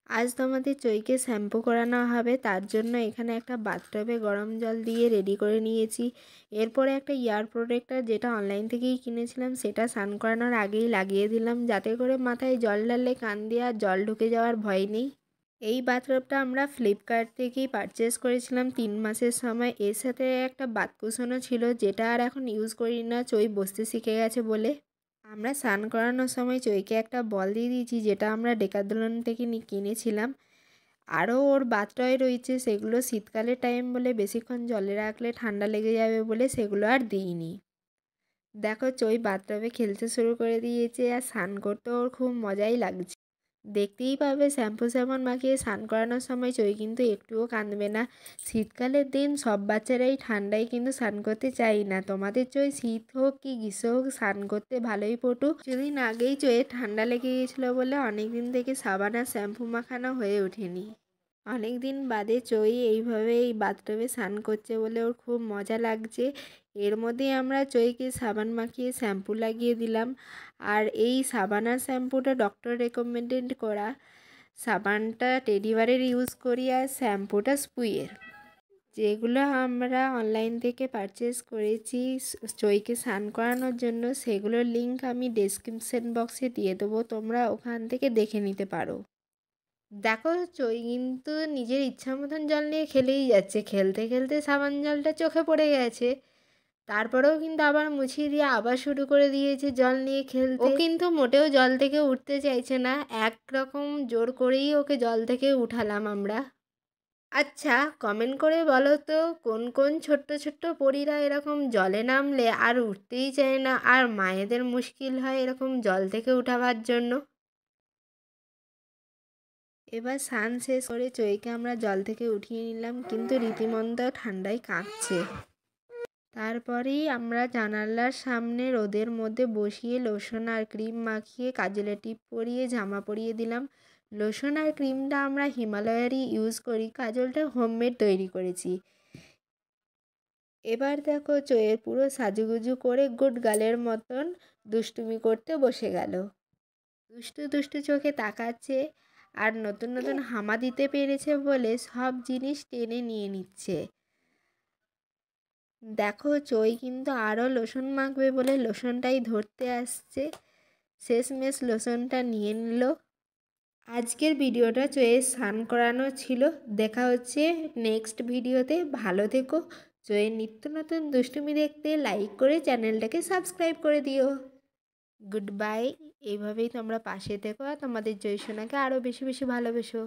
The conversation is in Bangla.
আজ তোমাদের চইকে শ্যাম্পু করানো হবে, তার জন্য এখানে একটা বাথটবে গরম জল দিয়ে রেডি করে নিয়েছি। এরপরে একটা ইয়ার প্রোটেক্টর, যেটা অনলাইন থেকেই কিনেছিলাম, সেটা স্নান করানোর আগেই লাগিয়ে দিলাম, যাতে করে মাথায় জল ঢাললে কান দিয়ে আর জল ঢুকে যাওয়ার ভয় নেই। এই বাথটবটা আমরা ফ্লিপকার্ট থেকেই পারচেস করেছিলাম 3 মাসের সময়। এর সাথে একটা বাথ কুশনও ছিল, যেটা আর এখন ইউজ করি না, চই বসতে শিখে গেছে বলে। আমরা স্নান করানোর সময় চইকে একটা বল দিয়ে দিয়েছি, যেটা আমরা ডেকাথলন থেকে কিনেছিলাম। আরও ওর বাথটয় রয়েছে, সেগুলো শীতকালের টাইম বলে বেশিক্ষণ জলে রাখলে ঠান্ডা লেগে যাবে বলে সেগুলো আর দিইনি। দেখো চই বাথটবে খেলতে শুরু করে দিয়েছে, আর স্নান করতে ওর খুব মজাই লাগছে। দেখতেই পাবে শ্যাম্পু সাবান মাখিয়ে স্নান করানোর সময় চই কিন্তু একটুও কাঁদবে না। শীতকালের দিন সব বাচ্চারাই ঠান্ডায় কিন্তু স্নান করতে চাই না। তোমাদের চই শীত হোক কি গ্রীষ্ম হোক স্নান করতে ভালোই পটু। কিছুদিন আগেই চয়ে ঠান্ডা লেগে গিয়েছিলো বলে অনেক দিন থেকে সাবান আর শ্যাম্পু মাখানো হয়ে ওঠেনি। অনেক দিন বাদে চই এইভাবে এই বাথটবে স্নান করছে বলে ওর খুব মজা লাগছে। এর মধ্যেই আমরা চইকে সাবান মাখিয়ে শ্যাম্পু লাগিয়ে দিলাম। আর এই সাবান আর শ্যাম্পুটা ডক্টর রেকমেন্ডেড করা। সাবানটা টেডিবারের ইউজ করি আর শ্যাম্পুটা স্পুইয়ের, যেগুলো আমরা অনলাইন থেকে পারচেস করেছি চইকে স্নান করানোর জন্য। সেগুলোর লিঙ্ক আমি ডেসক্রিপশন বক্সে দিয়ে দেবো, তোমরা ওখান থেকে দেখে নিতে পারো। দেখো চই কিন্তু নিজের ইচ্ছা মতন জল নিয়ে খেলেই যাচ্ছে, খেলতে খেলতে সাবান জলটা চোখে পড়ে গেছে, তারপরেও কিন্তু আবার মুছিয়ে দিয়ে আবার শুরু করে দিয়েছে জল নিয়ে খেলতে। ও কিন্তু মোটেও জল থেকে উঠতে চাইছে না, একরকম জোর করেই ওকে জল থেকে উঠালাম আমরা। আচ্ছা কমেন্ট করে বলো তো, কোন কোন ছোট্ট ছোট্ট পরীরা এরকম জলে নামলে আর উঠতেই চায় না, আর মায়েদের মুশকিল হয় এরকম জল থেকে উঠাবার জন্য। এবার স্নান শেষ করে চইকে আমরা জল থেকে উঠিয়ে নিলাম, কিন্তু রীতিমতো ঠান্ডায় কাঁপছে। তারপরেই আমরা জানালার সামনে রোদের মধ্যে বসিয়ে লোশন আর ক্রিম মাখিয়ে কাজলের টিপ পরিয়ে জামা পরিয়ে দিলাম। লোশন আর ক্রিমটা আমরা হিমালয়েরই ইউজ করি, কাজলটা হোমমেড তৈরি করেছি। এবার দেখো চইয়ের পুরো সাজুগুজু করে গুড গার্লের মতন দুষ্টুমি করতে বসে গেল। দুষ্টু দুষ্টু চোখে তাকাচ্ছে, আর নতুন নতুন হামা দিতে পেরেছে বলে সব জিনিস টেনে নিয়ে নিচ্ছে। দেখো চই কিন্তু আরও লোশন মাখবে বলে লোশনটাই ধরতে আসছে, শেষমেশ লোশনটা নিয়ে নিল। আজকের ভিডিওটা চইয়ের স্নান করানো ছিল। দেখা হচ্ছে নেক্সট ভিডিওতে। ভালো থেকো। চইয়ের নিত্য নতুন দুষ্টুমি দেখতে লাইক করে চ্যানেলটাকে সাবস্ক্রাইব করে দিও। Good bye. এইভাবেই তোমরা পাশে থেকো আর তোমাদের জয়সোনাকে আরও বেশি বেশি ভালোবেসো।